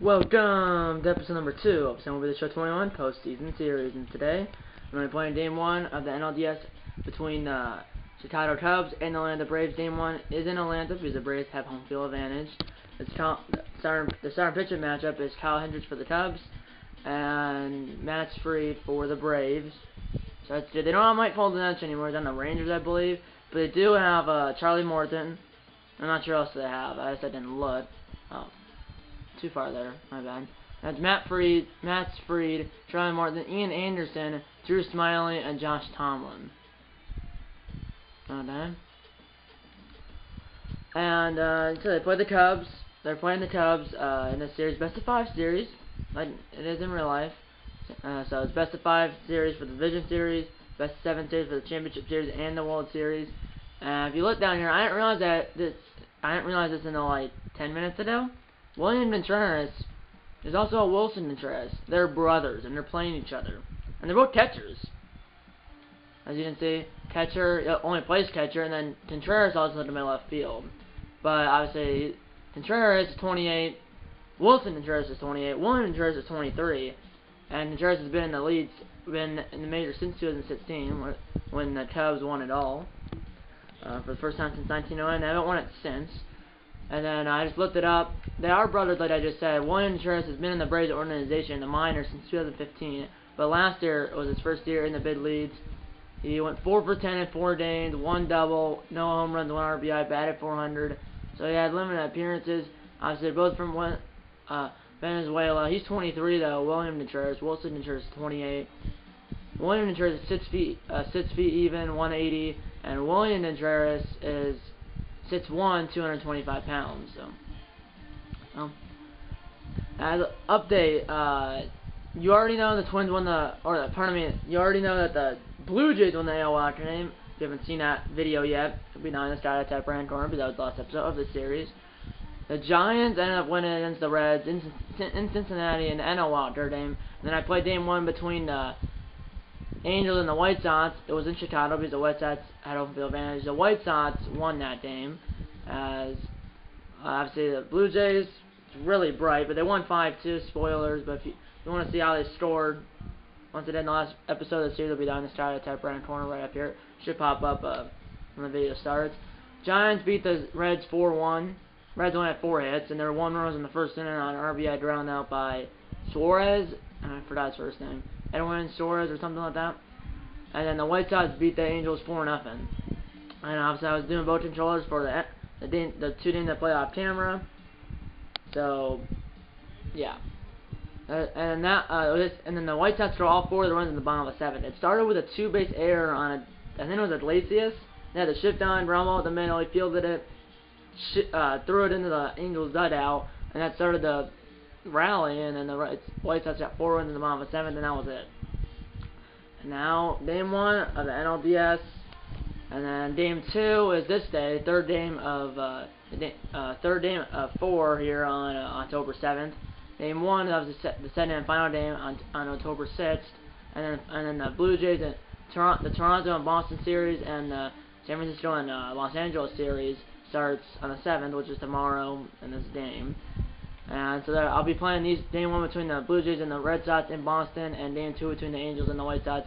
Welcome to episode number 2 of MLB The Show 21 Postseason Series, and today I'm going to be playing Game 1 of the NLDS between the Chicago Cubs and the Atlanta Braves. Game 1 is in Atlanta because the Braves have home field advantage. The starting pitching matchup is Kyle Hendricks for the Cubs and Matt Fried for the Braves. So that's good. They don't have Mike Foldenich anymore. They're on the Rangers, I believe, but they do have Charlie Morton. I'm not sure what else they have. I guess I didn't look. Oh. Too far there, my bad. That's Matt Fried, Charlie Morton, Ian Anderson, Drew Smiley, and Josh Tomlin. Okay. And so they play the Cubs. They're playing the Cubs in this series, best of 5 series, like it is in real life. So it's best of 5 series for the Division Series, best of 7 series for the Championship Series and the World Series. And if you look down here, I didn't realize this until like 10 minutes ago. William Contreras is also a Wilson Contreras. They're brothers, and they're playing each other. And they're both catchers. As you can see, catcher only plays catcher, and then Contreras also in the middle left field. But obviously, Contreras is 28, Wilson Contreras is 28, William Contreras is 23, and Contreras has been in the leads, been in the majors since 2016, when the Cubs won it all. For the first time since 1909, they haven't won it since. And then I just looked it up. They are brothers, like I just said. William Contreras has been in the Braves organization, the minors, since 2015. But last year was his first year in the big leagues. He went 4 for 10 in 4 games, 1 double, no home runs, 1 RBI, batted .400. So he had limited appearances. Obviously, they're both from Venezuela. He's 23 though. William Contreras. Wilson Contreras is 28. William Contreras is 6 feet even, 180, and William Contreras is 6'1", 225 pounds. So, as an update, you already know the Twins won you already know that the Blue Jays won the AL Wild Card game. If you haven't seen that video yet, it'll be down in the sky at that brand corner, because that was the last episode of the series. The Giants ended up winning against the Reds in Cincinnati in the NL Wild Card game. And then I played Game 1 between the Angels and the White Sox. It was in Chicago because the White Sox had home field advantage. The White Sox won that game, as obviously the Blue Jays, it's really bright, but they won 5-2. Spoilers, but if you want to see how they scored, once they did in the last episode of the series, it'll be down in the sky at the top right corner right up here. Should pop up when the video starts. Giants beat the Reds 4-1. Reds only had 4 hits, and there were 1 run in the first inning on an RBI ground out by Suarez. I forgot his first name. Edwin Suarez or something like that. And then the White Sox beat the Angels 4-0. And obviously I was doing both controllers for the 2 games that play off camera. So yeah. And then the White Sox threw all 4 of the runs in the bottom of the 7th. It started with a 2-base error on I think it was Iglesias. They had to shift on Romo at the middle. He fielded it, threw it into the Angels' dugout, and that started the rally, and then the White Sox got 4 runs in the bottom of the 7th, and that was it. And now, Game 1 of the NLDS, and then Game 2 is this day, third game of 4 here on October 7th. Game 1 that was the second and final game on October 6th, and then the Blue Jays and the Toronto and Boston series, and the San Francisco and Los Angeles series starts on the 7th, which is tomorrow in this game. And so I'll be playing Game 1 between the Blue Jays and the Red Sox in Boston, and Game 2 between the Angels and the White Sox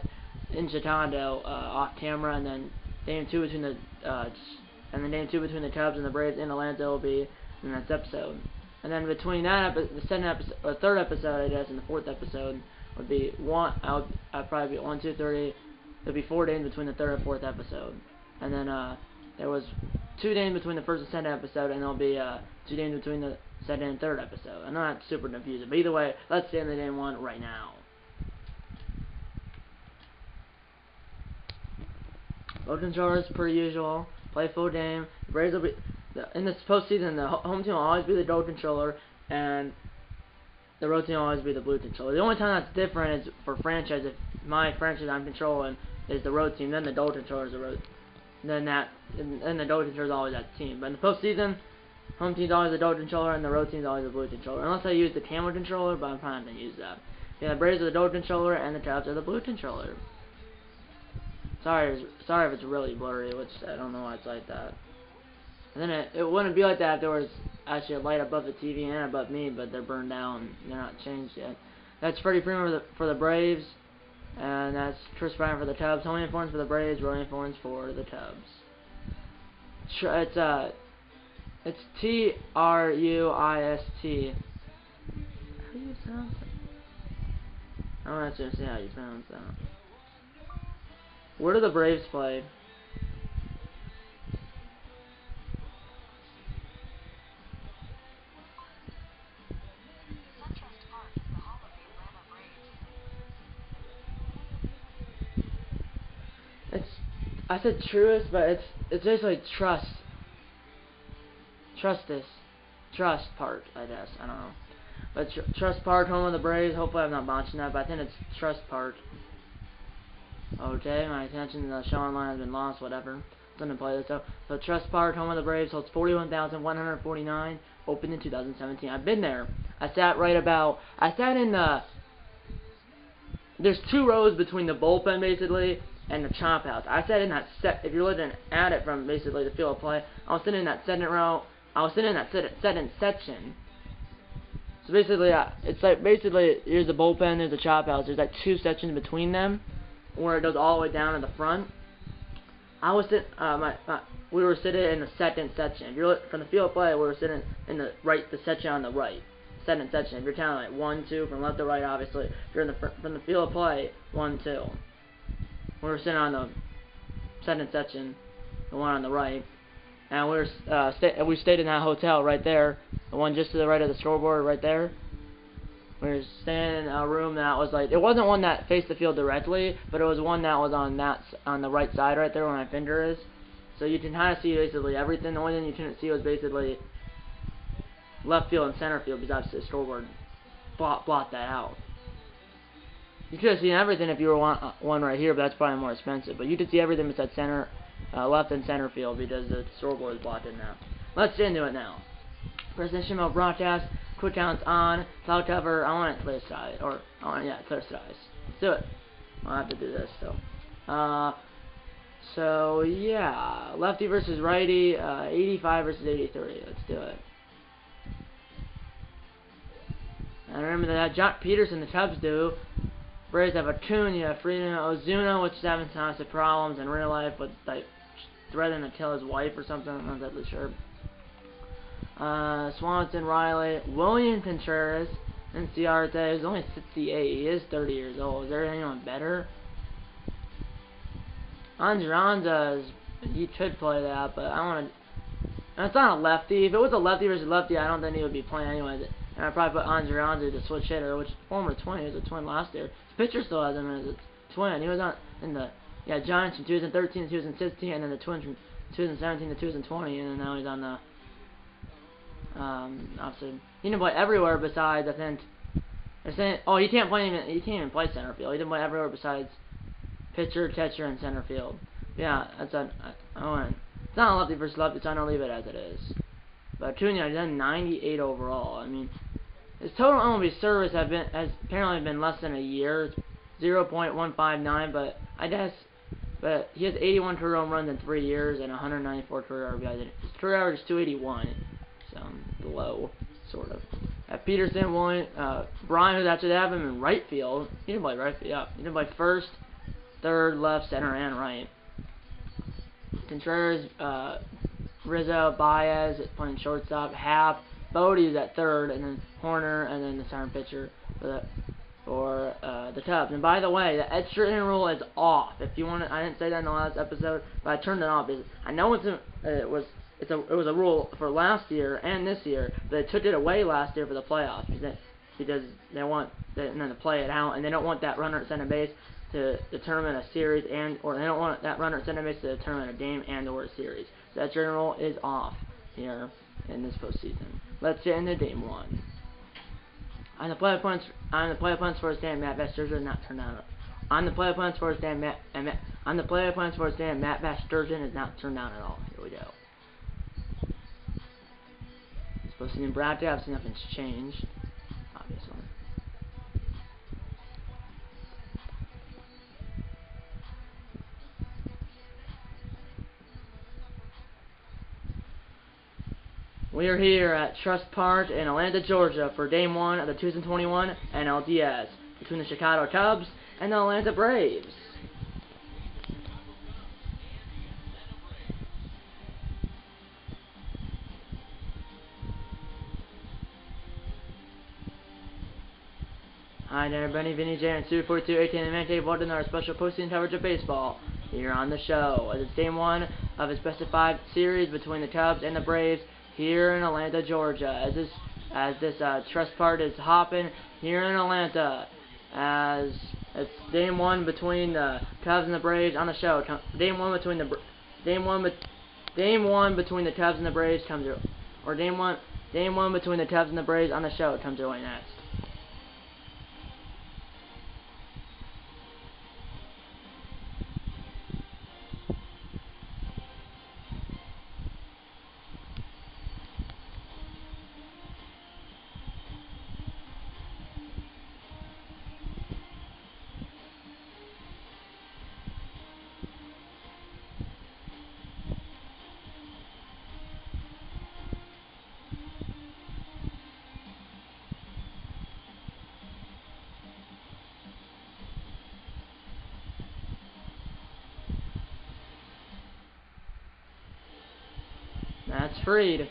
in Chicago off camera, and then Game 2 between the Cubs and the Braves in Atlanta will be in the next episode. And then between that the third episode, I guess, and the 4th episode would be I'd probably be 1, 2, 3. There'll be 4 days between the 3rd and 4th episode, and then there was 2 days between the 1st and 2nd episode, and there'll be 2 days between the 2nd and 3rd episode. I'm not super confused, but either way, let's get into Game 1 right now. Both controllers, per usual, play full game. The Braves will be in this postseason. The home team will always be the gold controller, and the road team will always be the blue controller. The only time that's different is for franchise. If my franchise I'm controlling is the road team, then the gold controller is the road. And the gold controller is always that team. But in the postseason, home team's always the gold controller, and the road team's always the blue controller. Unless I use the camera controller, but I'm probably not going to use that. Yeah, the Braves are the gold controller, and the Cubs are the blue controller. Sorry if it's really blurry, which I don't know why it's like that. And then it wouldn't be like that if there was actually a light above the TV and above me, but they're burned down. They're not changed yet. That's Freddie Freeman for the Braves, and that's Chris Bryant for the Cubs. Tony Fornes for the Braves, Rolling Fornes for the Cubs. It's Truist. How do you pronounce it? I don't actually see how you pronounce that. Where do the Braves play? I said Truist, but it's basically trust. Trust Park, I guess. I don't know. But Trust Park, home of the Braves. Hopefully I'm not botching that, but I think it's Trust Park. Okay, my attention to the show online has been lost, whatever. Let me play this out. So Trust Park, home of the Braves, holds 41,149, opened in 2017. I've been there. I sat in the, there's 2 rows between the bullpen, basically, and the chop house. I sat in that if you're looking at it from basically the field of play, I was sitting in that second row. I was sitting in that second section. So basically, it's like basically here's the bullpen, there's the chop house. There's like 2 sections between them, where it goes all the way down to the front. I was sitting, we were sitting in the second section. If you're from the field of play, we were sitting in the section on the right, second section. If you're counting like 1, 2 from left to right, obviously. If you're in from the field of play, 1, 2. We were sitting on the second section, the one on the right, and we stayed in that hotel right there, the one just to the right of the scoreboard right there. We were staying in a room that was like, it wasn't one that faced the field directly, but it was one that was on the right side right there where my finger is. So you can kind of see basically everything. The only thing you couldn't see was basically left field and center field, because obviously the scoreboard blocked that out. You could have seen everything if you were one right here, but that's probably more expensive. But you could see everything besides left and center field, because the scoreboard is blocked in now. Let's get into it now. Precision mode broadcast, quick counts on, cloud cover. I want it clear skies, clear skies. Let's do it. I'll have to do this though. So yeah, lefty versus righty, 85 versus 83. Let's do it. And remember that Jock Peterson, the Cubs do. Braves have Acuna, Freeman, Ozuna, which is having some problems in real life with like threatening to kill his wife or something. I'm not exactly sure. Swanson, Riley, William Contreras, and Ciarte is only 68. He is 30 years old. Is there anyone better? Angeronza, he could play that, but I want to. And it's not a lefty. If it was a lefty versus lefty, I don't think he would be playing anyways. And I'd probably put Angeronza to switch hitter, which former twin. He was a twin last year. His pitcher still has him as a twin. He was on in the Giants from 2013 to 2016, and then the Twins from 2017 to 2020, and then now he's on the. Obviously, he didn't play everywhere besides, I think. They're saying, oh, he can't even play center field. He didn't play everywhere besides pitcher, catcher, and center field. Yeah, that's it's not a lefty versus lefty, so I'm gonna leave it as it is. But Acuna has done 98 overall. I mean, his total MLB service has apparently been less than a year, 0.159. But he has 81 career home runs in 3 years and 194 career RBIs. His career average is 281. Low, sort of. At Peterson, Brian, who's actually have him in right field. He didn't play right field. Yeah, he didn't play first, third, left, center, and right. Contreras, Rizzo, Baez playing shortstop. Happ, Bodie's at third, and then Horner, and then the starting pitcher for the Cubs. And by the way, the extra inning rule is off. If you want, I didn't say that in the last episode, but I turned it off because I know it was a rule for last year and this year, but they took it away last year for the playoffs because they want them to play it out, and they don't want that runner at second base to determine a series, or they don't want that runner at second base to determine a game and/or a series. So that rule is off here in this postseason. Let's get into Game 1. On the play points for a stand, Matt Vasgersian is not turned down. On the play points for a stand, Matt Vasgersian is not turned down at all. Here we go. Postseason broadcast, nothing's changed, obviously. We are here at Trust Park in Atlanta, Georgia for Game 1 of the 2021 NLDS between the Chicago Cubs and the Atlanta Braves. Hi there, Benny, Vinny, J, and Stu 4218 and Mante welcome to our special postseason coverage of baseball here on the show. It's Game 1 of its best of 5 series between the Cubs and the Braves here in Atlanta, Georgia. As this Trust Park is hopping here in Atlanta, as it's Game 1 between the Cubs and the Braves on the show. Game 1 between the Cubs and the Braves comes to, or Game 1 between the Cubs and the Braves on the show comes your way next. That's Freed.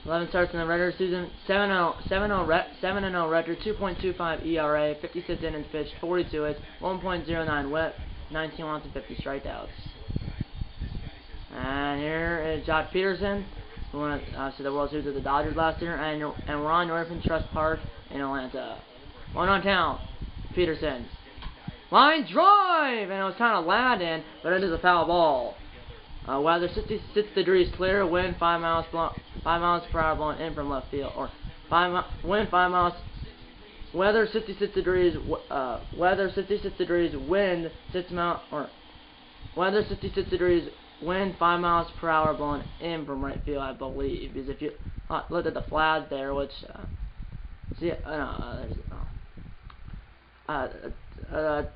11 starts in the regular season, 7-0 record, 2.25 ERA, 56 innings pitched, 42 hits, 1.09 WHIP, 19 walks and 50 strikeouts. And here is Josh Peterson, who won obviously the World Series with the Dodgers last year, and we're on Northern Trust Park in Atlanta. One on count, Peterson. Line drive, and it was kind of landing, but it is a foul ball. Weather 66 degrees clear, wind 5 miles per hour blowing in from left field, or wind 5 miles. Weather 66 degrees. Weather 66 degrees. Wind 6 miles. Or weather 66 degrees. Wind 5 miles per hour blowing in from right field, I believe. Because if you look at the flag there, which see, the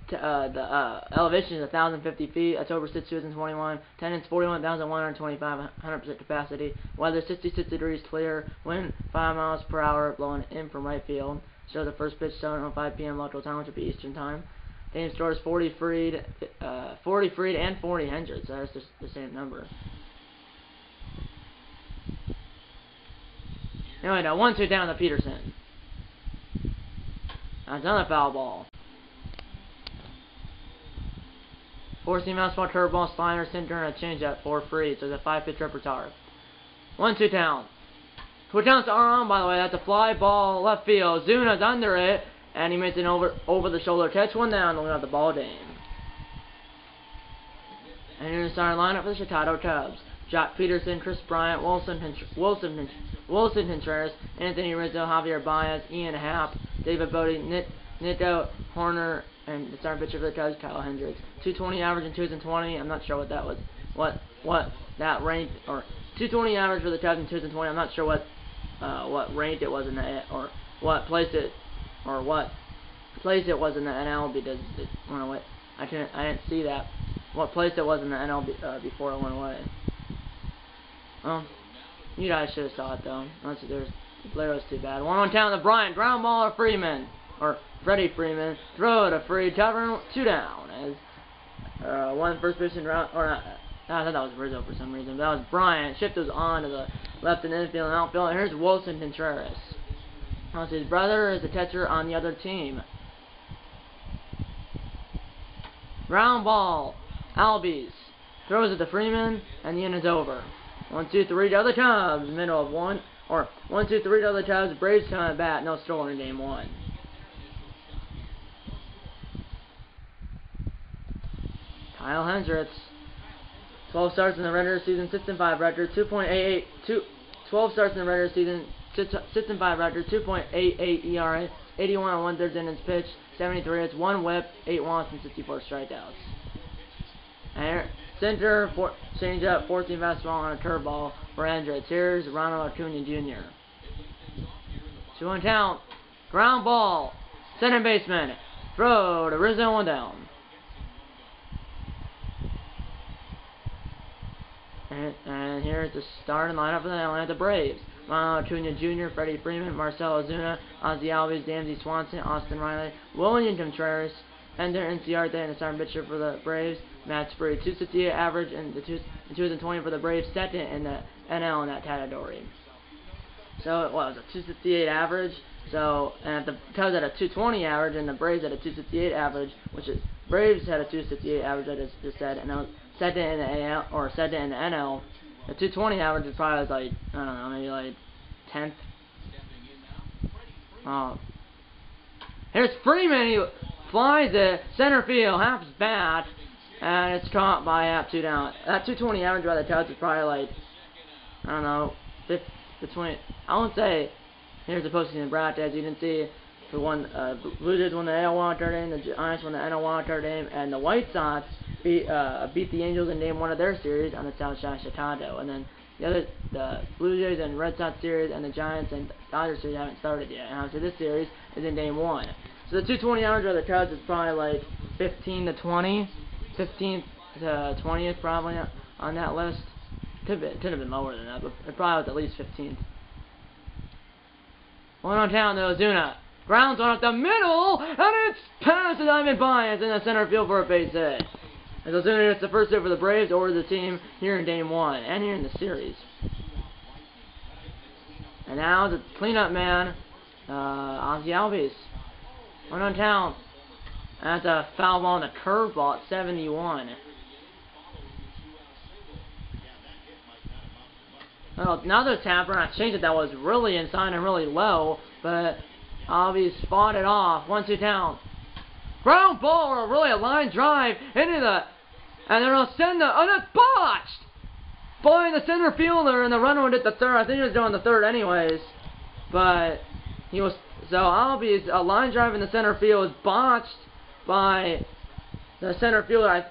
elevation is 1,050 feet. That's over 6 2021. Attendance 41,125. 100% capacity. Weather 66 degrees clear. Wind 5 miles per hour blowing in from right field. Show the first pitch 7:05 p.m. local time, which would be Eastern time. Game score is 40 Freed, and 40 Hendricks. So that's just the same number. Anyway, now 1-2 down to Peterson. That's another foul ball. 4-seam fastball, curveball, slider, center, and a changeup for Freed. So it's a 5-pitch repertoire. 1-2 down. Quick counts are on, by the way. That's a fly ball left field. Zuna's under it, and he makes an over the shoulder catch. One down, and we got the ball game. And here's the starting lineup for the Chicago Cubs: Jock Peterson, Chris Bryant, Wilson Contreras, Anthony Rizzo, Javier Baez, Ian Happ, David Bodie, Nico Horner, and the starting pitcher for the Cubs, Kyle Hendricks. 220 average in 2020. I'm not sure what that was. What that ranked, or 220 average for the Cubs in 2020. I'm not sure what ranked it was in the, or what place it was in the NL, because it went away. I didn't see that. What place it was in the NL before it went away. Well, you guys should have saw it though. Unless there's Blair was too bad. 1-1 count to Bryant. Ground ball to Freeman, or Freddie Freeman. Throw to Freed. Covering 2 down. As one first pitch round, or not. I thought that was Rizzo for some reason. But that was Bryant. Shift was on to the left and infield and outfield. And here's Wilson Contreras. His brother is the catcher on the other team. Ground ball. Albies throws it to Freeman, and the inning is over. 1-2-3 to the Cubs. Middle of 1, or 1-2-3 to the Cubs. Braves come at bat. No score in Game 1. Kyle Hendricks. 12 starts in the regular season, 6-5 record, 12 starts in the regular season, 6-5 record, 2.88 ERA, 81 1/3 innings pitched, 73 hits, 1 WHIP, 8 walks, and 64 strikeouts. And center, changeup, 14 fastball, and a curveball for Hendricks. Here's Ronald Acuna Jr. 2-1 count, ground ball, center baseman, throw to Rizzo, 1 down. And here's the starting lineup for the Atlanta Braves: Ronald Acuna Jr., Freddie Freeman, Marcell Ozuna, Ozzie Albies, Dansby Swanson, Austin Riley, William Contreras, Ender Inciarte, and the starting pitcher for the Braves, Matt Spree. 268 average in the 2020 for the Braves, second in the NL in that category. So it was a 268 average. So, and the Cubs had a 220 average, and the Braves had a 268 average, which is Braves had a 268 average, I just said, and it was second in the AL or second in the NL. The 220 average is probably like, I don't know, maybe like 10th. Here's Freeman. He flies it center field, half his bat, and it's caught by Happ 2 down. That 220 average by the Cubs is probably like, I don't know, 20. I won't say. Here's the postseason bracket, as you can see. The Blue Jays won the AL wildcard game, the Giants won the NL wildcard game, and the White Sox beat the Angels in Game 1 of their series on the South Side of Chicago. And then the Blue Jays and Red Sox series and the Giants and Dodgers series haven't started yet. And obviously this series is in Game 1. So the 220 average of the Cubs is probably like 15 to 20, 15th to 20th probably on that list. Could have been lower than that, but it probably was at least 15th. One on town to Ozuna. Grounds one up the middle, and it's past the Diamond Bias in the center field for a base hit. As Ozuna hits the first hit for the Braves or the team here in Game 1 and here in the series. And now the cleanup man, Ozzie Albies. One on town. That's a foul ball and a curveball at 71. Well, another tapper. I changed it. That was really inside and really low, but Albies fought it off. 1-2 down. Ground ball, or really a line drive into the, and then they'll send the, oh, that's botched by the center fielder, and the runner would hit the third. I think he was doing the third anyways, but he was, so Albies, a line drive in the center field was botched by the center fielder.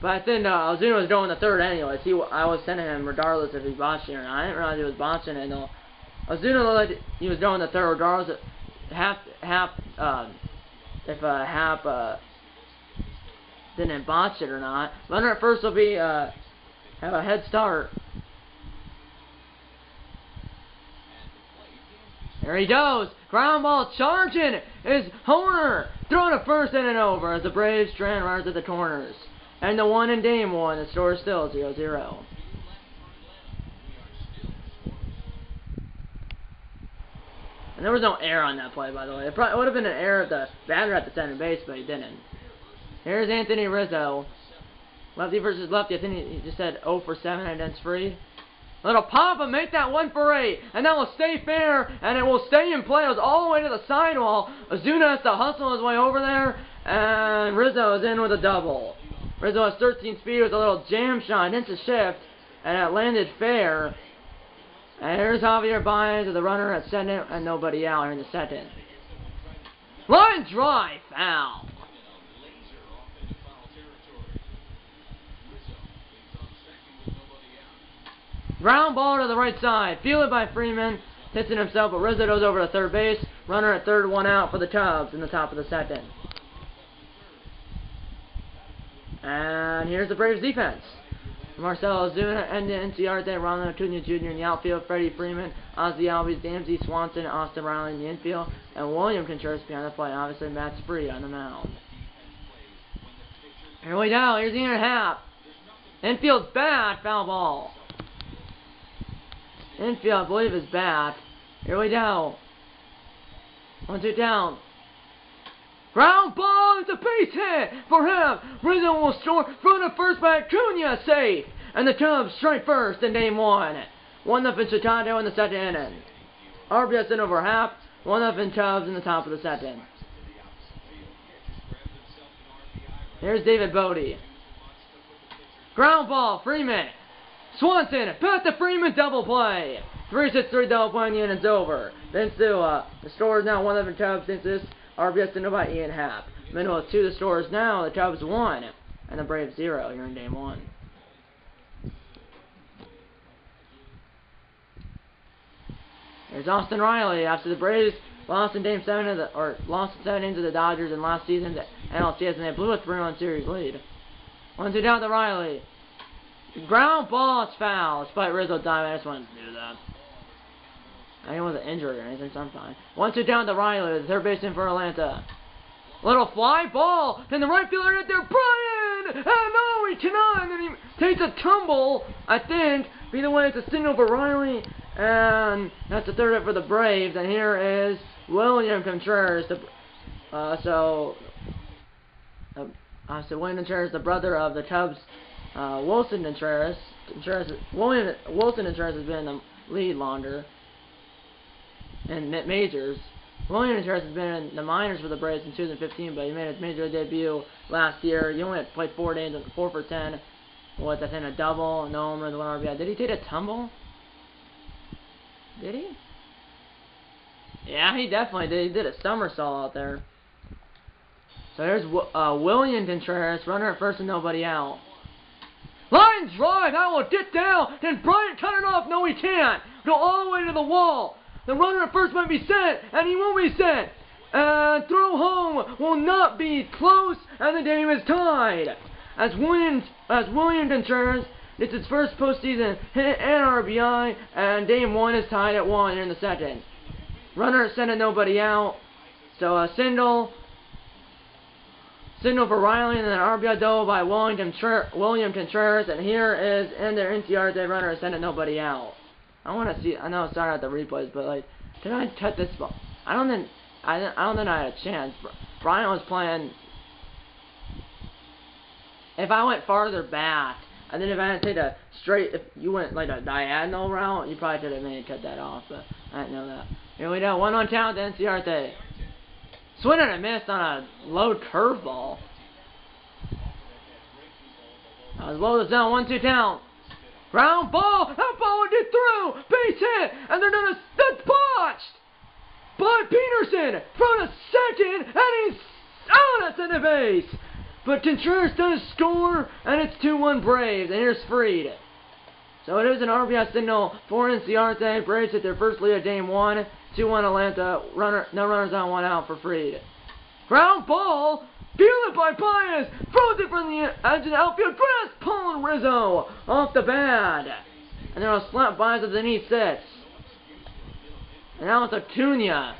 But I think Ozuna was going the third anyways. I was sending him regardless if he botched it or not. I didn't realize he was botching it. No. Ozuna looked like he was going the third regardless of Happ didn't botch it or not. Runner at first will be have a head start. There he goes. Ground ball charging is Hoerner. Throwing to first and over as the Braves strand runners at the corners. And the one in Game 1, the score is still 0-0. And there was no error on that play, by the way. It would have been an error if the batter at the center base, but he didn't. Here's Anthony Rizzo. Lefty versus lefty. I think he just said 0 for 7 against Free. Little pop and make that 1 for 8. And that will stay fair, and it will stay in play. It was all the way to the sidewall. Ozuna has to hustle his way over there, and Rizzo is in with a double. Rizzo has 13 speed with a little jam shot into shift, and it landed fair. And here's Javier Baez with the runner at second and nobody out here in the second. Line drive foul. Ground ball to the right side. Fielded by Freeman. Hits it himself, but Rizzo goes over to third base. Runner at third, 1 out for the Cubs in the top of the second. And here's the Braves defense. Marcell Ozuna, Ender Inciarte, Ronald Acuna Jr. in the outfield, Freddie Freeman, Ozzie Albies, Dansby Swanson, Austin Riley in the infield, and William Contreras behind the plate. Obviously, Matt Spree on the mound. Here we go. Here's Ian Happ. Infield's bad. Foul ball. Infield, I believe, is bad. Here we go. 1-2 down. Ground ball, it's a base hit for him. Rizzo will score from the first by Acuna, safe. And the Cubs strike first in Game 1. 1-0 Chicago in the second inning. RBS in over Happ. 1-0 Cubs in the top of the second. Here's David Bodie. Ground ball, Freeman. Swanson, back to Freeman, double play. 3-6-3 double play, and the inning's over. Then still, the score is now 1-0 Cubs since this. RBS to by Ian Happ. Middle of 2, the score is now the Cubs 1 and the Braves 0 here in Game 1. There's Austin Riley after the Braves lost in Game 7 of the, lost in 7 innings to the Dodgers in last season's NLCS, and they blew a 3-1 series lead. 1-2 down to Riley. Ground ball, it's foul. Despite Rizzo diving, I just wanted to do that. I didn't want to injury or anything, so I'm fine. 1-2 down to Riley, the third baseman for Atlanta. Little fly ball, and the right fielder hit there, Brian! And no, he cannot, and then he takes a tumble, I think. Either way, it's a single for Riley, and that's the third hit for the Braves, and here is William Contreras. So William Contreras, the brother of the Cubs, Wilson Contreras. Wilson Contreras has been in the lead longer in majors. William Contreras has been in the minors for the Braves in 2015, but he made his major debut last year. He only played 4 days, 4 for 10. What's I think, a double, no homer, the 1 RBI. Did he take a tumble? Did he? Yeah, he definitely did. He did a somersault out there. So there's William Contreras, runner at first and nobody out. Line drive, that will get down. Then Bryant cut it off. No, he can't. Go all the way to the wall. The runner at first might be set, and he won't be set. And throw home will not be close, and the game is tied. As William Contreras gets his first postseason hit and RBI, and game 1 is tied at 1 in the second. Runner at center, nobody out. So a single for Riley, and then an RBI double by William Contreras, and here is Ender Inciarte, runner at center, nobody out. I want to see. I know it's not at the replays, but like, can I cut this ball? I don't think I had a chance. Brian was playing. If I went farther back, and then if I had to take a straight, if you went like a diagonal route, you probably could have maybe cut that off, but I didn't know that. Here we go, 1-on count to Inciarte. Swing and a miss on a low curveball. That was low to zone, 1-2 count. Ground ball, that ball would get through, base hit, and they're gonna, that's botched! But Peterson, from a second, and he's out at center base! But Contreras does score, and it's 2-1 Braves, and here's Fried. So it is an RBI signal for Inciarte. Braves hit their first lead of game 1, 2-1 Atlanta, no runners on, 1 out for Fried. Ground ball! Fielded by Baez, throws it from the edge of the outfield, grass pulling Rizzo off the bat. And then a slap Baez, and then he sits. And now it's Acuna.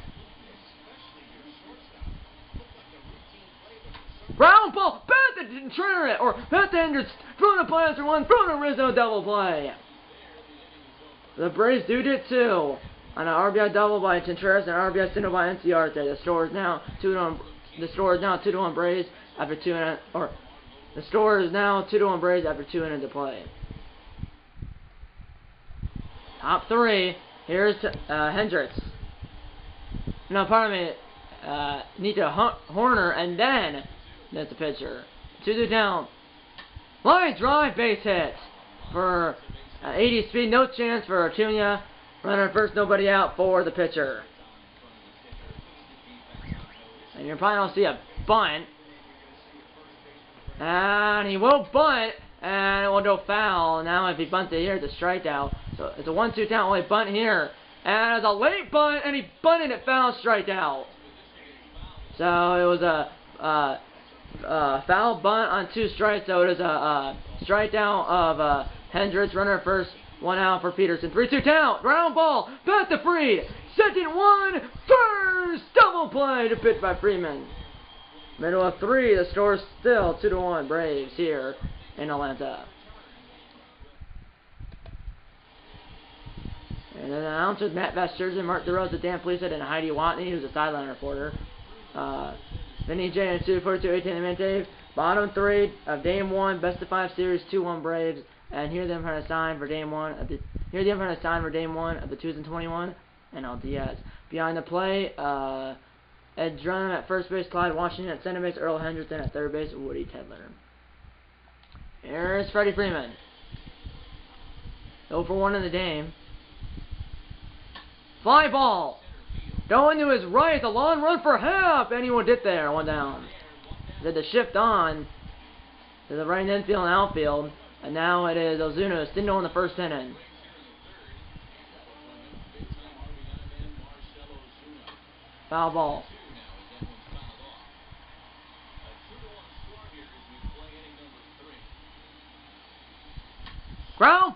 Ground ball, bat to Contreras, or bat to Hendricks, throw to Baez for 1, throw to Rizzo, double play. The Braves do get 2 on an RBI double by Contreras and an RBI single by Inciarte. The score is now 2-1. The score is now 2-1 Braves after 2 innings, or the score is now 2-1 Braves after 2 innings to play. Top 3. Here's Hendricks. No, pardon me. Nico Horner, and then that's the pitcher. 2-2 down. Line drive, base hit for 80 speed. No chance for Acuna. Runner first, nobody out for the pitcher. And you probably don't see a bunt. And he will bunt. And it will go foul. Now if he bunts it here, it's a strikeout. So it's a 1-2 count. Only bunt here. And it's a late bunt. And he bunted it foul, strikeout. So it was a foul bunt on 2 strikes. So it is a strikeout of Hendricks. Runner first, 1 out for Peterson. 3-2 count. Ground ball. Back to Fried. Second 1. First double play to pitch by Freeman. Middle of 3. The score is still 2-1 Braves here in Atlanta. And then the announcers, Matt Vasgersian, Mark DeRosa, Dan Fleetwood, and Heidi Watney, who's a sideline reporter. Vinny J and 242 18 Dave. Bottom 3 of Game 1, best of 5 series, 2-1 Braves. And here they're going to sign for Game 1 of the. Here they're going to sign for Game 1 of the 2021 NL Diaz. Behind the plate, Ed Drummond at first base, Clyde Washington at center base, Earl Hendrickson at third base, Woody Tedler. Here's Freddie Freeman. 0 for 1 in the game. Fly ball. Going to his right, the long run for half, and he will get there, 1 down. They had to shift on to the right infield and outfield, and now it is Ozuna single in the first inning. Foul ball.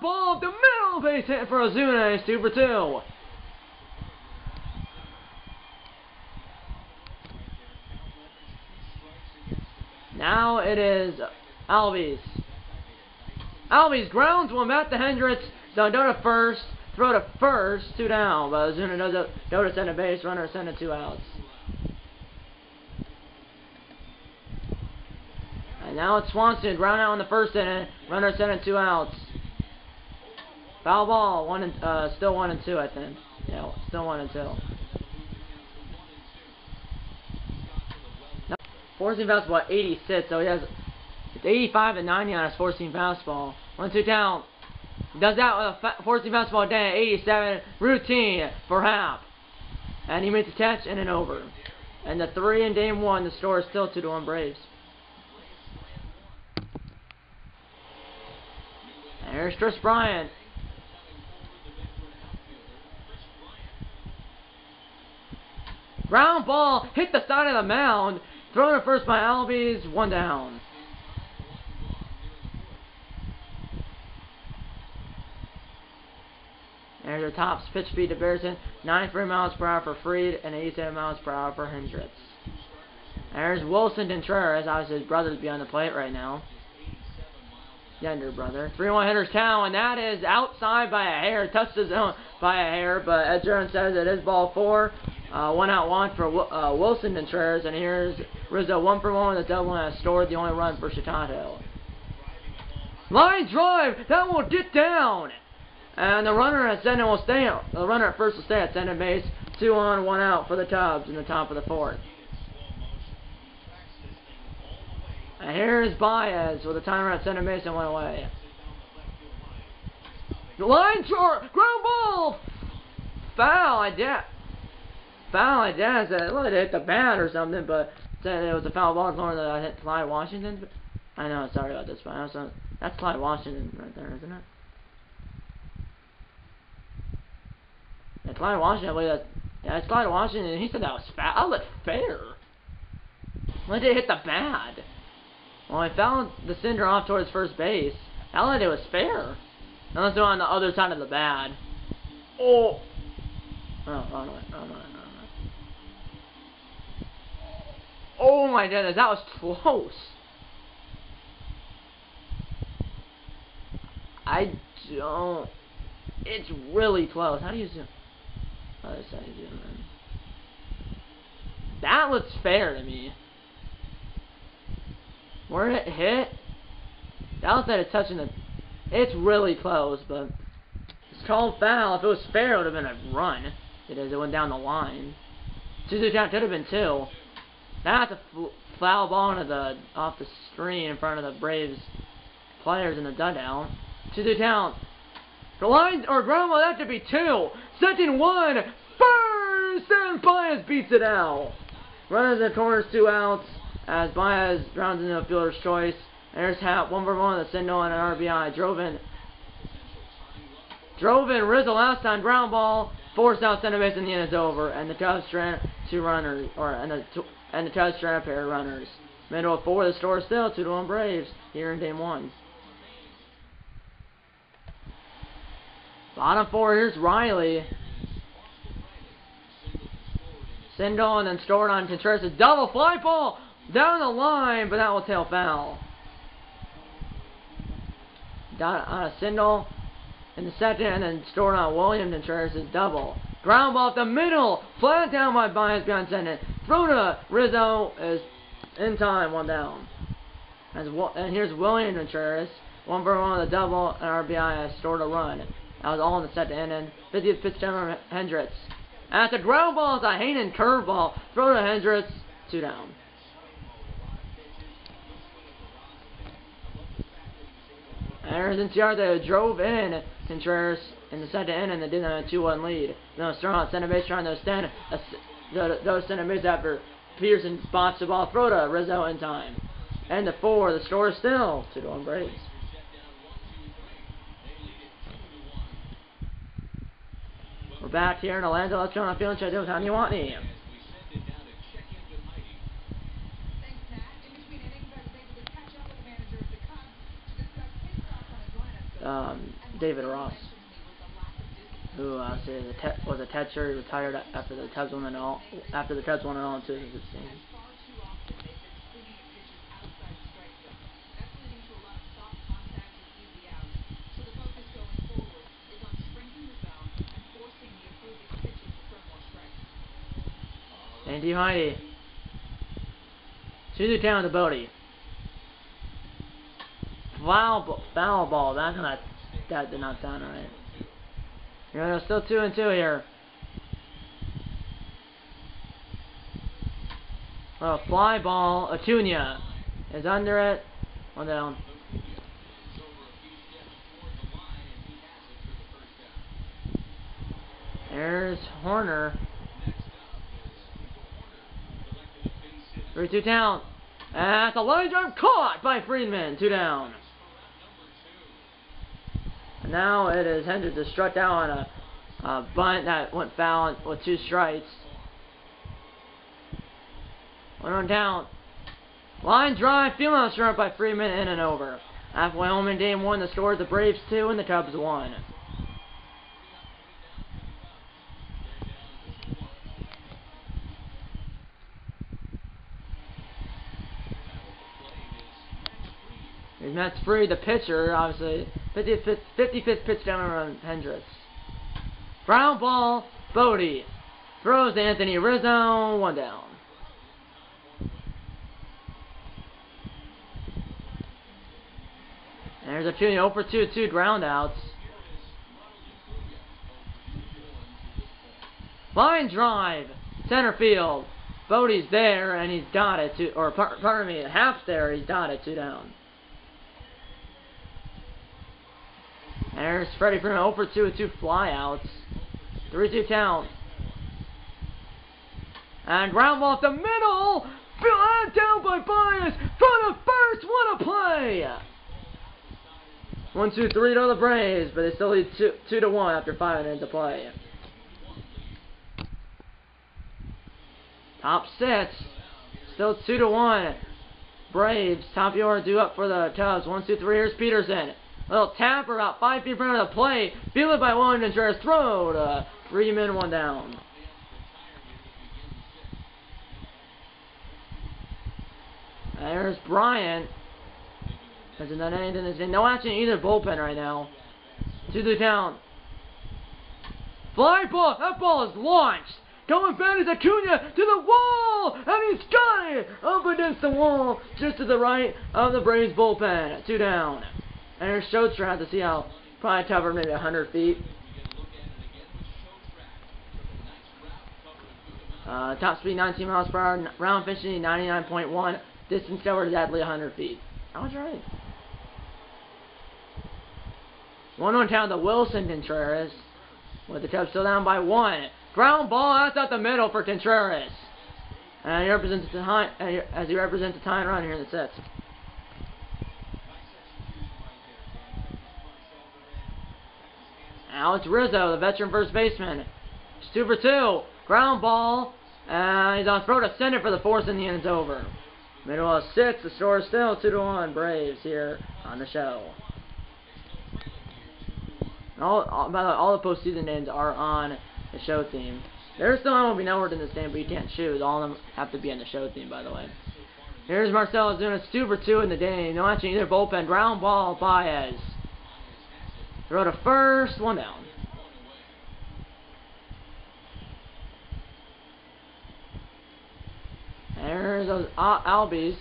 ball up the middle, base hit for Ozuna, 2-2. Now it is Albies. Albies grounds one back to Hendricks. Don't go to first. Throw to first. 2 down. But Ozuna does go to center base. Runner send it 2 outs. And now it's Swanson. Ground out in the first inning. Runner send it 2 outs. Foul ball. Still 1-2, I think. Yeah, still 1-2. Four-seam fastball at 86, so he has it's 85 and 90 on his four-seam fastball. 1-2 down. He does that with a four-seam fastball down at 87, routine for Hap. And he makes a catch and an over. And the 3 in game 1, the score is still 2-1 Braves. And here's Chris Bryant. Ground ball, hit the side of the mound. Thrown to first by Albies, 1 down. There's your tops pitch speed to Bearson, 93 miles per hour for Fried and 87 miles per hour for Hendricks. There's Wilson Contreras, obviously his brother's behind the plate right now. Younger brother. 3-1 hitter's count, and that is outside by a hair, touched the zone by a hair, but Ed Jones says it is ball 4. 1 out, 1 for Wilson Contreras, and here's Rizzo 1 for 1 with a double and has scored the only run for Chicago. Line drive, that will get down, and the runner at second will stay. The runner at first will stay at second base. 2 on, 1 out for the Cubs in the top of the 4th. And here's Baez with a timer at center base and 1 away. Line drive, ground ball, foul. I guess it looked like it hit the bat or something, but said it was a foul ball lower than I hit Clyde Washington. I know, sorry about this, but that's Clyde Washington right there, isn't it? Yeah, Clyde Washington, I believe that. Yeah, it's Clyde Washington, and he said that was foul. That was fair. When did it hit the bat? Well, I found the cinder off towards first base. That looked like it was fair. Unless they're on the other side of the bat. Oh! Oh, wrong way. Oh my goodness, that was close. It's really close. How do you zoom? Other side zoom in. That looks fair to me. Where it hit, that looks like it's touching the. It's really close, but it's called foul. If it was fair, it would have been a run. It went down the line. 2-2 count could have been 2. That's a foul ball off the screen in front of the Braves players in the dugout. 2-2 count. The line or ground ball, that could be 2. Second 1. First, and Baez beats it out. Runners in the corners, 2 outs. As Baez grounds into a fielder's choice. And there's Hap, 1 for 1 with a single and an RBI. Drove in Rizzo last time, ground ball. Forced out center base, and the inning is over. And the Cubs strand 2 runners, and the Cubs strand a pair of runners. Middle of 4, the score is still 2-1 Braves here in game 1. Bottom 4, here's Riley. Single and then scored on Contreras. Double fly ball down the line, but that will tail foul. Got on a single in the second, and then scored on William Contreras' double. Ground ball up the middle, flat down by Baez behind second. Throw to Rizzo is in time, 1 down. And here's William Contreras, 1 for 1 with a double, and RBI has scored a run. That was all in the second inning. 50th pitch down from Hendricks. At the ground ball, it's a Hanen curveball. Throw to Hendricks, 2 down. And there's Inciarte, who drove in Contreras in the second inning that did have a 2-1 lead. Then was thrown out center base trying to extend those center base after Peterson botched the ball. Throw to Rizzo in time. And the 4, the score is still 2-1 Braves. We're back here in Orlando. Let's go on a field check. How do you want me? David Ross, who was a catcher. He retired after the Cubs won it all. After the Cubs won it all in 2016. And Heidi. 2-2 count to Bodie. Foul ball. That did not sound right. You're still 2-2 here. Well, fly ball. Acuna is under it. 1 down. There's Horner. 3-2 count. That's a line drive caught by Friedman. 2 down. And now it is Hendricks to struck down on a bunt that went foul with 2 strikes. 1 down. Line drive, field short by Friedman, in and over. Halfway home in game 1, the score is the Braves 2 and the Cubs 1. Mets free, the pitcher, obviously. 55th pitch down on Hendricks. Ground ball, Bodie. Throws to Anthony Rizzo, 1 down. And there's a 0 for 2 ground outs. Line drive, center field. Bodie's there, and he's got it. Pardon me, half's there, he's got it, 2 down. There's Freddie Freeman 0 for 2 with 2 flyouts. 3-2 count. And ground ball up the middle. Down by Bias. Front of first. What a play! 1-2-3 to the Braves, but they still lead 2-1 after 5 minutes of play. Top 6. Still 2-1. Braves. Top of the order due up for the Cubs. 1-2-3. Here's Peterson. Little tapper about 5 feet in front of the plate. Fielded by William Contreras. Throw to Freeman, 1 down. There's Bryant. Hasn't done anything this game. No action in either bullpen right now. 2-2 count. Fly ball. That ball is launched. Going back is Acuna to the wall. And he's got it up against the wall. Just to the right of the Braves bullpen. 2 down. And there's Schultz. Have to see how, probably covered maybe 100 feet. Top speed 19 miles per hour. Round efficiency 99.1. Distance covered exactly 100 feet. I was right. 1-1 count to Wilson Contreras. With the Cubs still down by 1. Ground ball. That's out the middle for Contreras. And he represents the time, as he represents the tying run here in the 6th. Alex Rizzo, the veteran first baseman. It's 2 for 2. Ground ball. And he's on throw to center for the 4th, and the inning's over. Middle of 6. The score is still 2-1. Braves here on the show. By the way, all the postseason names are on the show theme. There's still MLB Network in this game, but you can't choose. All of them have to be on the show theme, by the way. Here's Marcell Ozuna. It's 2 for 2 in the game. No action either bullpen. Ground ball, Baez. Throw to first, 1 down. There's those Albies.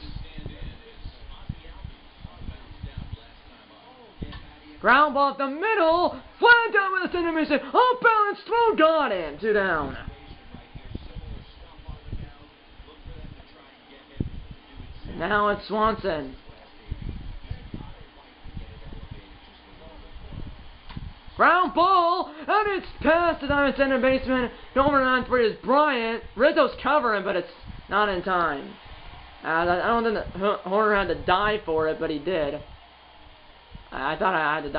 Ground ball up the middle. Flat down with a center mission. Off balance throw, got him. 2 down. And now it's Swanson. Ground ball, and it's past the diamond center baseman. Number 9 is Bryant. Rizzo's covering, but it's not in time. I don't think that Horner had to dive for it, but he did. I thought I had to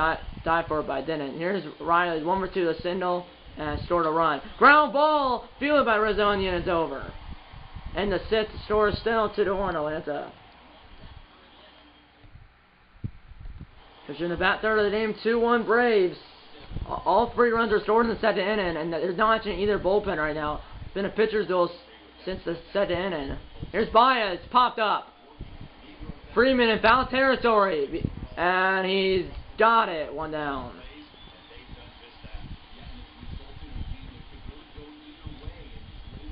dive for it, but I didn't. Here's Riley, 1 for 2 to Sindel, and scored a run. Ground ball, fielded by Rizzo, and the inning's over. And the 6th, the score is still 2-1, Atlanta. Pitcher in the bat third of the game, 2-1 Braves. All 3 runs are scored in the second inning, and there's not actually either bullpen right now. It's been a pitcher's duel since the second inning. Here's Baez, popped up. Freeman in foul territory, and he's got it, 1 down.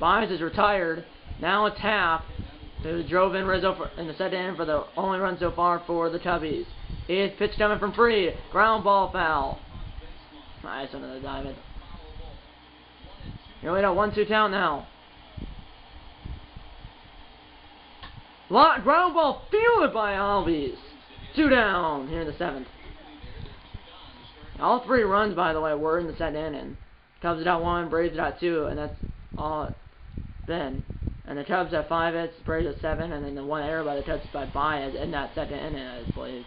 Baez is retired. Now it's Happ, who drove in Rizzo in the second inning for the only run so far for the Cubbies. His pitch coming from Freed. Ground ball foul. Nice, another diamond. Here we go, 1-2 count now. Ground ball fielded by Albies. 2 down here in the 7th. All 3 runs, by the way, were in the second inning. Cubs got 1, Braves got 2, and that's all it's been. And the Cubs have 5 hits, Braves have 7, and then the 1 error by the Cubs by Baez in that second inning that is played.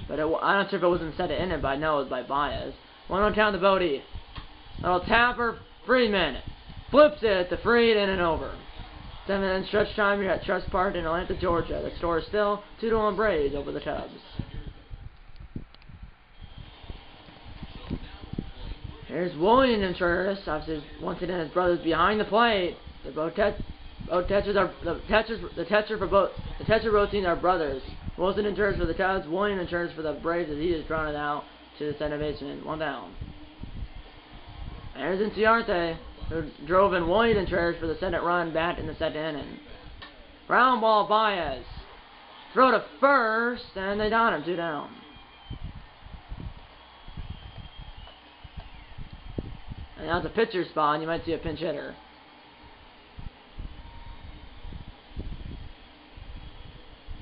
But I'm not sure if it was in the second inning, but I know it was by Baez. 1-1 count to Bodie. Little tapper, Freeman. Flips it to Freed, in and over. 7-inning stretch time here at Trust Park in Atlanta, Georgia. The score is still 2-1 Braves over the Cubs. Here's William Contreras. Obviously, once again, his brother's behind the plate. The catcher both teams are brothers. Wilson Contreras for the Cubs, William Contreras for the Braves as he is grounded out to the center baseman. 1 down. There's Inciarte, who drove in William Contreras for the second run back in the second inning. Ground ball Baez. Throw to first, and they got him. 2 down. And now it's a pitcher spot, and you might see a pinch hitter.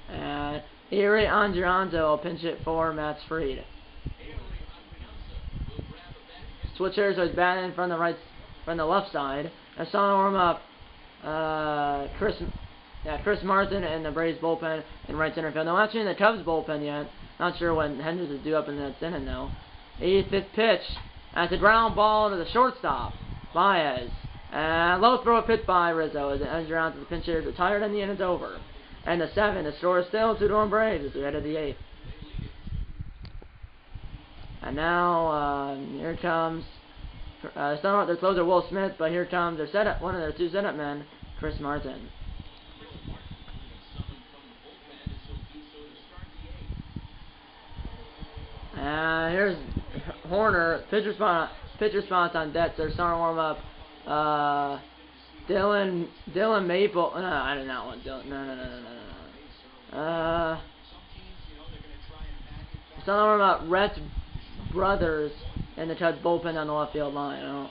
And Erie Andrianzo will pinch it for Matt Freed. Switch hitters, so he's batting from the left side. I saw him warm up. Chris Martin in the Braves bullpen in right center field. No, actually in the Cubs bullpen yet. Not sure when Hendricks is due up in that inning though. 85th pitch. That's a ground ball to the shortstop, Baez. And low throw pitch by Rizzo as it ends around to the pinch hitter retired and the inning's over. And the 7th, the score is still 2-1 Braves as we head to the 8th. And now here comes their closer Will Smith, but here comes their setup, one of their 2 setup men, Chris Martin. And here's Horner, pitcher spots on deck. They're starting to warm up. Dylan Maple. No, I do not want Dylan. No. Starting to warm up. Rhett Brothers in the Cubs bullpen on the left field line.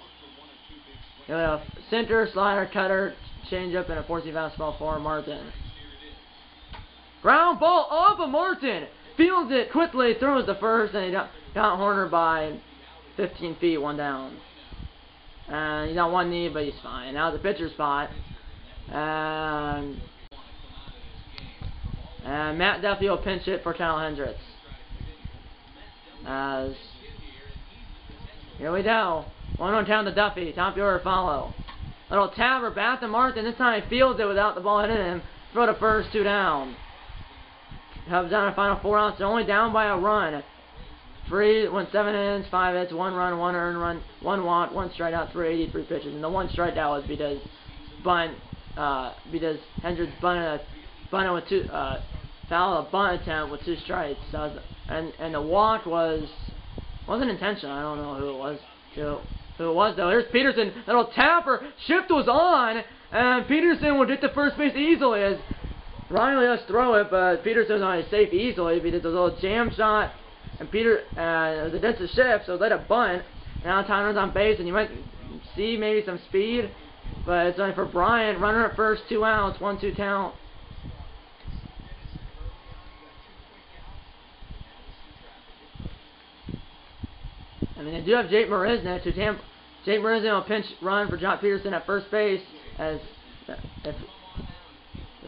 You have center, slider, cutter, changeup, and a 4-seam fastball for Martin. Ground ball off of Martin. Fields it quickly, throws the first, and he got Horner by 15 feet, 1 down. And he's got 1 knee, but he's fine. Now the pitcher spot. And Matt Duffy will pinch it for Kyle Hendricks. Here we go. 1-1 count to Duffy. Top of the order follow. Little tabber bat to Martin. This time he fields it without the ball hitting him. Throw to first, 2 down. Cubs down to final 4 outs. They're only down by a run. Freed went 7 innings, 5 hits, 1 run, 1 earned run, 1 walk, 1 strikeout, 383 pitches. And the 1 strikeout was because Hendricks bunted with 2 fouled a bunt attempt with 2 strikes. So and the walk wasn't intentional. I don't know who it was. Who it was though. Here's Peterson. Little tapper. Shift was on, and Peterson will get to first base easily as Riley does throw it, but Peterson's on his safe easily because there's a little jam shot, and it was a dense shift, so let a bunt. Now time runs on base, and you might see maybe some speed, but it's only for Bryant. Runner at first, 2 outs, 1-2 count. I mean, they do have Jake Marisnick. Jake Marisnick will pinch run for Jock Peterson at first base as if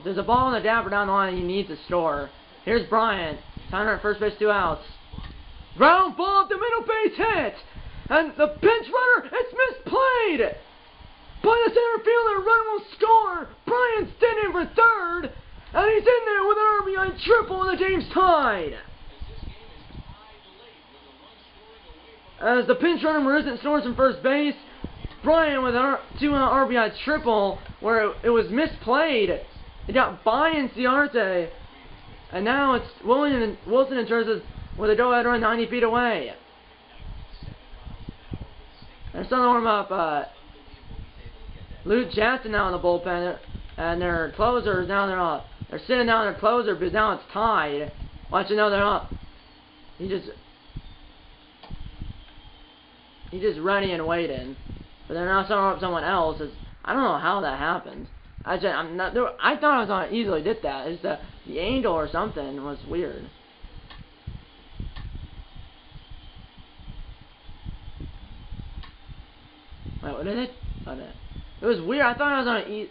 there's a ball in the dapper down the line, he needs to score. Here's Bryant. Tyner at first base, 2 outs. Ground ball up the middle base hit! And the pinch runner, it's misplayed! By the center fielder, run will score! Bryant's standing for third! And he's in there with an RBI triple, and the game's tied. As the pinch runner Marissa scores from first base, Brian with a 2-out RBI triple where it was misplayed. He got by in Ciarte, and now it's Wilson and Terza with a go-ahead run 90 feet away. They're starting to warm up. Luke Jackson now in the bullpen, and their closer is now they're sitting down their closer because now it's tied. Watch it, know they're not. He just ready and waiting, but they're now starting up someone else. I don't know how that happened. I thought it was on easily did that. It's the angle or something was weird. Wait, what did it? It was weird. I thought I was on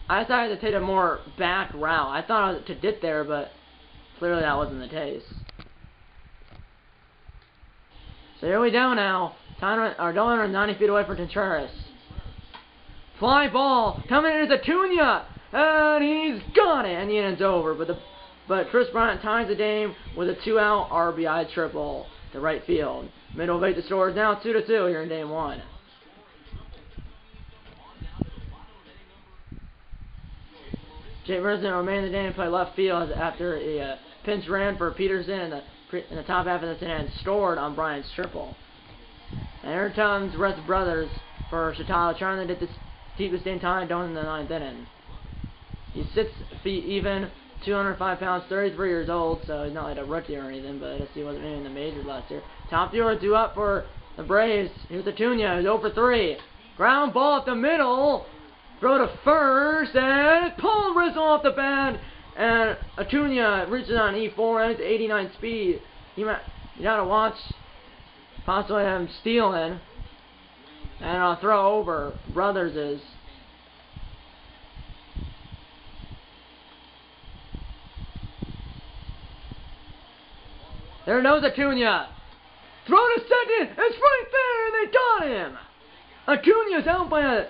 I thought I had to take a more back route. I thought I was to get there, but clearly that wasn't the case. So here we go now. Going 90 feet away for Contreras. Fly ball coming in as Acuna, and he's got it, and the inning's over. But Chris Bryant ties the game with a 2-out RBI triple to right field. Middle of the score is now 2-2 here in game 1. Jake Rizzo remained in the game and played left field after a pinch ran for Peterson in the top half of the inning and scored on Bryant's triple. And here comes Rez Brothers for Chicago, trying to keep the same time going in the 9th inning. He's 6 feet even, 205 pounds, 33 years old, so he's not like a rookie or anything, but I guess he wasn't in the majors last year. Top viewer due up for the Braves. Here's Acuna, who's 0 for 3. Ground ball up the middle. Throw to first, and it's pulled Rizzo off the bat, and Acuna reaches on E4, and it's 89 speed. You gotta watch, possibly him stealing, and I'll throw over Brothers is. There goes Acuna. Throw to second, it's right there, and they got him. Acuna's out by a...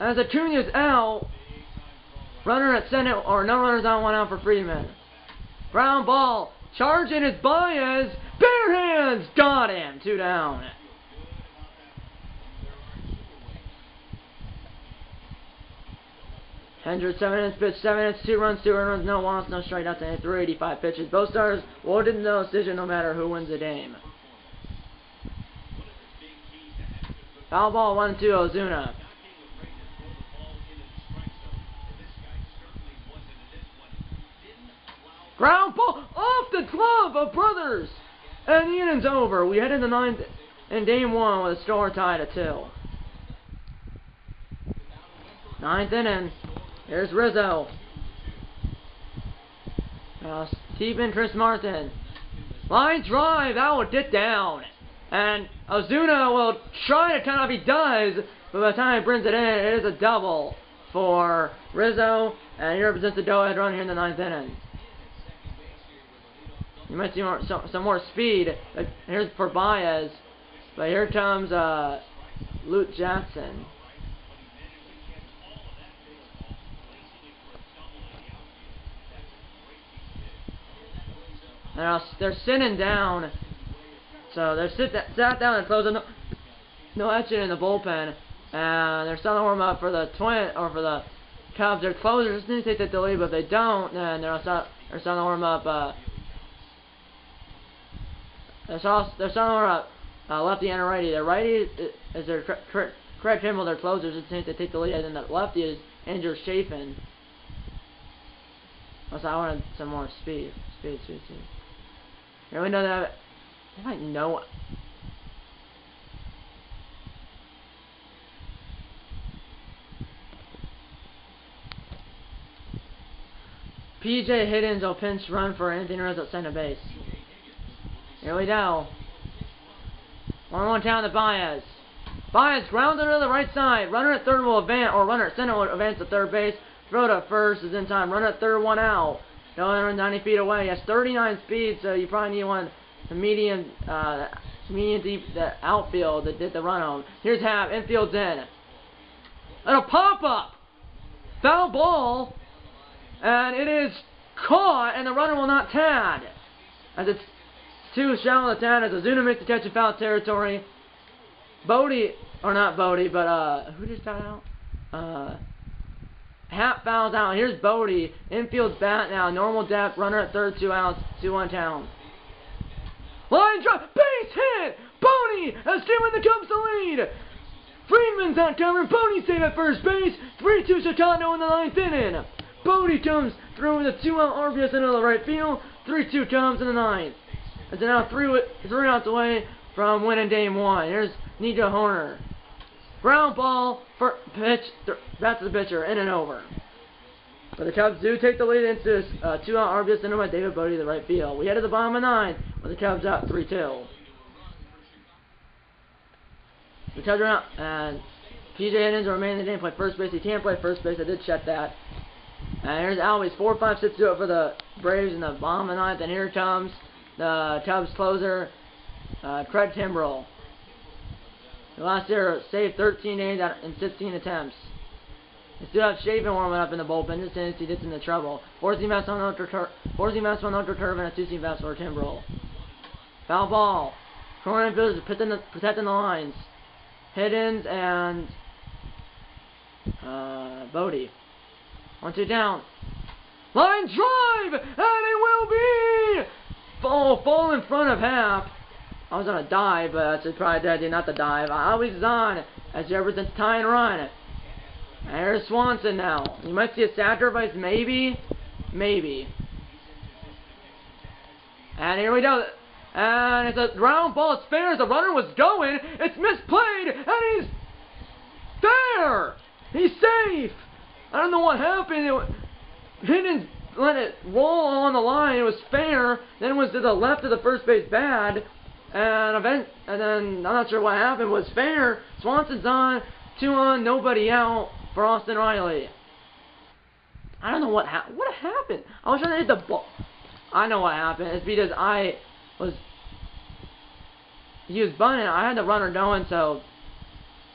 As Acuna's out, runner at center, or no runners on, 1 out for Freeman. Ground ball, charging is Baez, bare hands, got him, 2 down. Hendricks 7 innings pitched, 7 innings, 2 runs, 2 earned runs, no walks, no strikeouts, and 385 pitches. Both starters voted in no decision no matter who wins the game. Foul ball 1-2 Ozuna. Ground ball off the glove of Brothers, and the inning's over. We head into 9th in game 1 with a score tied at 2. 9th inning. Here's Rizzo. Steven Chris Martin. Line drive. That will get down. And Ozuna will try to count off. He does. But by the time he brings it in, it is a double for Rizzo. And he represents the go-ahead run here in the 9th inning. You might see some more speed. Here's for Baez. But here comes Luke Jackson. Now they're sitting down, so they're sat down and closing. No action in the bullpen, and they're starting to warm up for the Cubs. Their closers just need to take the lead, but if they don't, then they're starting to warm up. They're starting to warm up lefty and righty. Their righty is their Craig Kimball. Their closers just need to take the lead, and then the lefty is Andrew Chafin. So I wanted some more speed. Speed. Here we know that. I might know. PJ Higgins will pinch run for Anthony Rizzo at center base. Here we go. 1-1 down to Baez. Baez grounded to the right side. Runner at third will advance, or runner at center will advance to third base. Throw to first is in time. Runner at third, 1 out. Going 90 feet away. He has 39 speed, so you probably need one the medium deep the outfield that did the run home. Here's Happ. Infield's in. And a pop up. Foul ball. and it is caught, and the runner will not tag, as it's too shallow to tag, as Ozuna makes the catch in foul territory. Bodie, or not Bodie, but who just fouled out? Happ fouls out. Here's Bodie. Infield's bat now. Normal depth. Runner at third. 2 outs. 2-1 Town. Line drive. Base hit. Boney has given the Cubs the lead. Friedman's not covering. Boney save at first base. 3-2 Chicago in the 9th inning. Bodie comes through with a 2-out RBS into the right field. 3-2 Cubs in the 9th. It's now 3 outs away from winning game 1. Here's Nico Horner. Ground ball for pitch. Back to the pitcher. In and over. But the Cubs do take the lead into this 2-out RBS into by David Bodie to the right field. We head to the bottom of the 9th with the Cubs out 3-2. The Cubs are out, and P.J. Higgins will remain in the game, play first base. He can't play first base. I did check that. And here's Albies. 4-5-6 do it for the Braves in the bottom of the 9th. And here comes the Cubs closer, Craig Kimbrell. Last year, saved 13 days in 16 attempts. They still have Chafin warming up in the bullpen. This inning, he gets into trouble. 4-seam fastball, no curve, and a 2-seam fastball for Kimbrell. Foul ball. Corner infielders protecting the lines. Higgins and Bodie. 1-2 down. Line drive, and it will be fall in front of Happ. I was on a dive, but that's probably the idea, not the dive. Always is on as Jefferson's tying run. And here's Swanson now. You might see a sacrifice, maybe. And here we go. And it's a ground ball. It's fair as the runner was going. It's misplayed, and he's there. He's safe. I don't know what happened. Higgins let it roll on the line. It was fair. Then it was to the left of the first base bad. And then I'm not sure what happened. It was fair. Swanson's on. 2 on. Nobody out for Austin Riley. I don't know what happened. What happened? I was trying to hit the ball. I know what happened. It's because he was bunting. I had the runner going, so.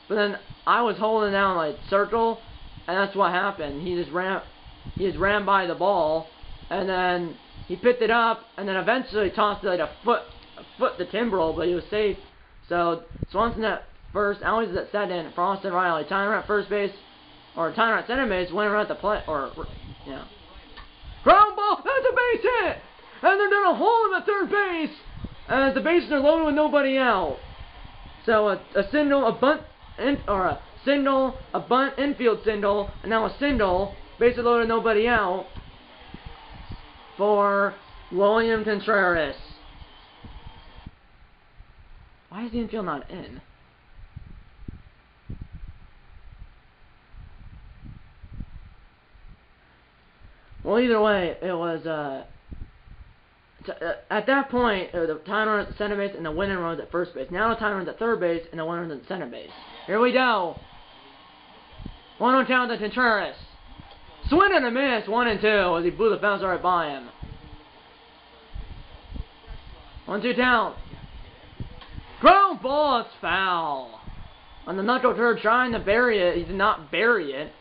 But then I was holding down like circle, and that's what happened. He just ran by the ball, and then he picked it up, and then eventually tossed it like a foot to Kimbrell, but he was safe. So Swanson at first, Always is at second for Austin Riley. Tyner at first base, or Tyner at center base, winner at the play, yeah. Ground ball, that's a base hit, and they're gonna hold him at third base as the bases are loaded with nobody out. So a single, a bunt, a bunt, infield single, and now a single, bases loaded, nobody out for William Contreras. Why is the infield not in? Well, either way, it was, at that point, the time runner at center base and the winning runs at first base. Now the time runner at third base and the winner at center base. Here we go. 1-0 down to Contreras. Swing and a miss, 1-2, as he blew the bounce right by him. 1-2 down. Ground ball, it's foul. On the knuckle turd trying to bury it, he did not bury it.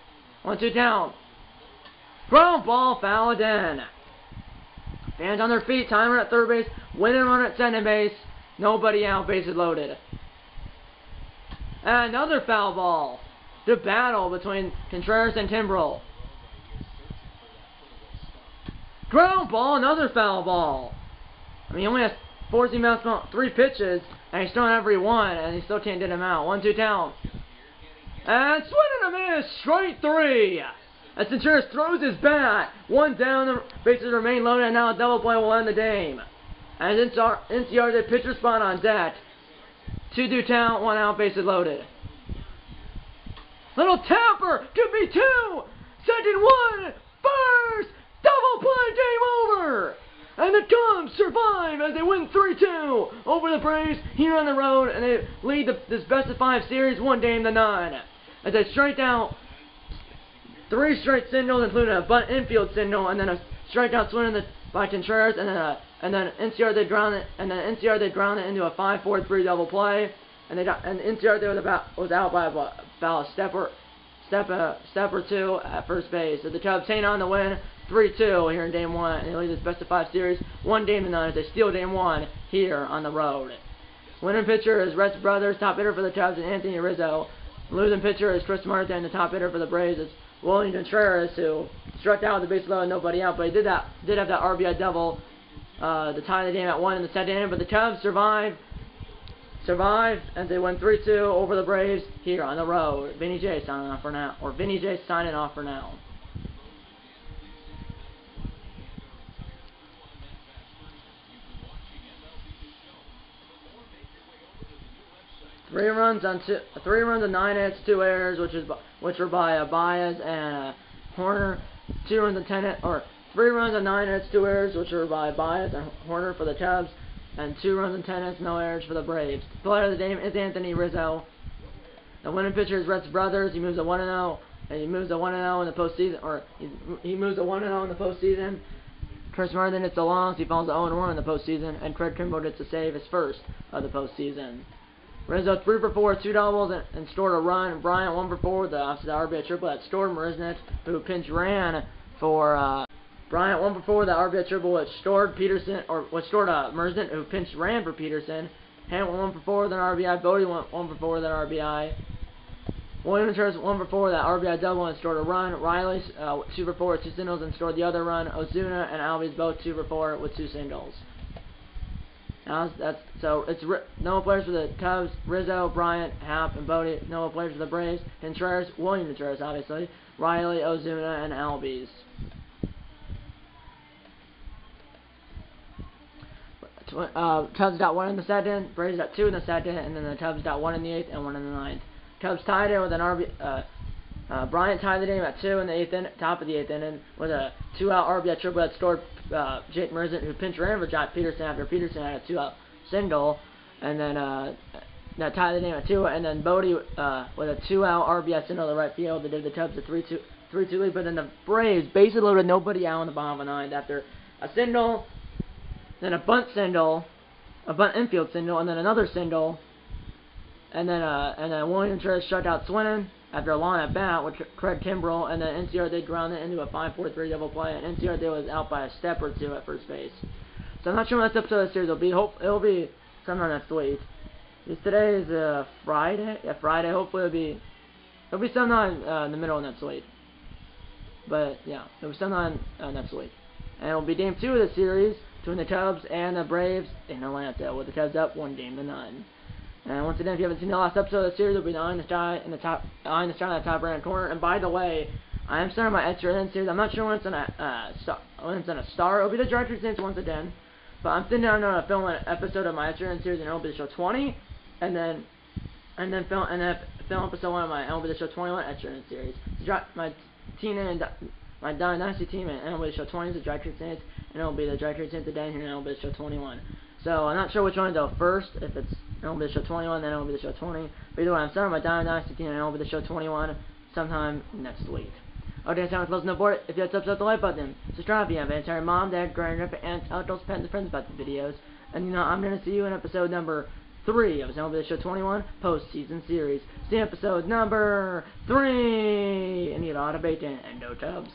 1-2 down. Ground ball, foul again. Fans on their feet, timer at third base, winning run at center base, nobody out, bases loaded. And another foul ball. The battle between Contreras and Kimbrell. Ground ball, another foul ball. I mean, he only has 14 fastball, 3 pitches, and he's thrown every one, and he still can't get him out. 1-2 down. And swing and a miss, straight 3. As Contreras throws his bat, 1 down, the bases remain loaded, and now a double play will end the game. And NCR the pitcher spot on deck. 2-2 down, 1 out, bases loaded. Little tapper, could be 2. Second 1, first, double play, game over. And the Cubs survive as they win 3-2 over the Braves here on the road, and they lead this best-of-5 series 1-9. As they strike out 3 straight singles, including a bunt infield single, and then a strikeout swing by Contreras, and then NCR they ground it, into a 5-4-3 double play, and NCR they was out by about a step or 2 at first base. So the Cubs hang on to win 3-2 here in Game 1, and they lead this best-of-5 series 1-9 as they steal Game 1 here on the road. Winning pitcher is Rhett Brothers, top hitter for the Cubs, and Anthony Rizzo. Losing pitcher is Chris Martin, the top hitter for the Braves. It's William Contreras, who struck out with the base loaded, nobody out, but he did have that RBI double to tie the game at 1 in the second inning. But the Cubs survived, and they win 3-2 over the Braves here on the road. Vinny J signing off for now. 3 runs on 9 hits, 2 errors, which were by Baez and Horner. 2 runs on 10 hits, or 3 runs on 9 hits, 2 errors, which were by Baez and Horner for the Cubs, and 2 runs on 10 hits, no errors for the Braves. The player of the game is Anthony Rizzo. The winning pitcher is Rhett Brothers. He moves to 1-0, and he moves to 1-0 in the postseason, or he moves to 1-0 in the postseason. Chris Martin hits the longs. He falls to 0-1 in the postseason, and Craig Kimbrell gets to save his first of the postseason. Rizzo 3 for 4, 2 doubles, and scored a run. Bryant 1 for 4 with the RBI triple that scored Marisnick, who pinch ran for Bryant 1 for 4 with the RBI triple, which scored Marisnick, who pinch ran for Peterson. Hamilton 1 for 4 with an RBI. Bodie 1 for 4 with an RBI. William Contreras 1 for 4 with that RBI double and scored a run. Riley 2 for 4 with 2 singles and scored the other run. Ozuna and Albies both 2 for 4 with 2 singles. Now it's no players for the Cubs: Rizzo, Bryant, Happ, and Bodie. No players for the Braves: Contreras, William Contreras, obviously, Riley, Ozuna, and Albies. Cubs got 1 in the second, Braves got 2 in the second, and then the Cubs got 1 in the 8th and 1 in the 9th. Cubs tied it with an Bryant tied the game at 2 in the top of the 8th inning with a 2-out RBI triple that scored Jake Marisnick, who pinch ran for Jock Peterson after Peterson had a 2-out single, and then that tied the game at 2. And then Bodie with a 2-out RBI single to right field to give the Cubs a 3-2 lead. But then the Braves basically loaded nobody out in the bottom of the 9th after a single, then a bunt infield single, and then another single, and then William Contreras struck out Swinton after a long at bat with Craig Kimbrell, and then NCR did ground it into a 5-4-3 double play, and NCR did was out by a step or 2 at first base. So I'm not sure when this episode of the series will be. It'll be sometime next week. Today is Friday. Yeah, Friday. Hopefully it'll be sometime in the middle of next week. But yeah, it'll be sometime next week, and it'll be Game 2 of the series between the Cubs and the Braves in Atlanta, with the Cubs up 1-9. And once again, if you haven't seen the last episode of the series, it'll be Eye in the Sky in the top right corner. And by the way, I am starting my extra series. I'm not sure when it's gonna start. It'll be the Director's Saints once again, but I'm sitting down to film an episode of my extra series, and it'll be the show 20, and then film episode 1 of my it'll be the show 21 extra series. My Dynasty team, and it'll be the show 20 is the Director's Saints, and it'll be the Director's Saints again here, and it'll be the show 21. So I'm not sure which one to go first. If it'll be the show 21, then it'll be the show 20. But either way, I'm starting my Dynasty team, and it'll be the show 21 sometime next week. Okay, so I'm closing the board. If you have to upset the like button, subscribe if you haven't. Tell your mom, dad, grandpa, aunts, uncles, pets, and friends about the videos. And I'm going to see you in episode number 3 of the show 21 postseason series. See episode number 3. And eat a lot of bacon and no Cubs.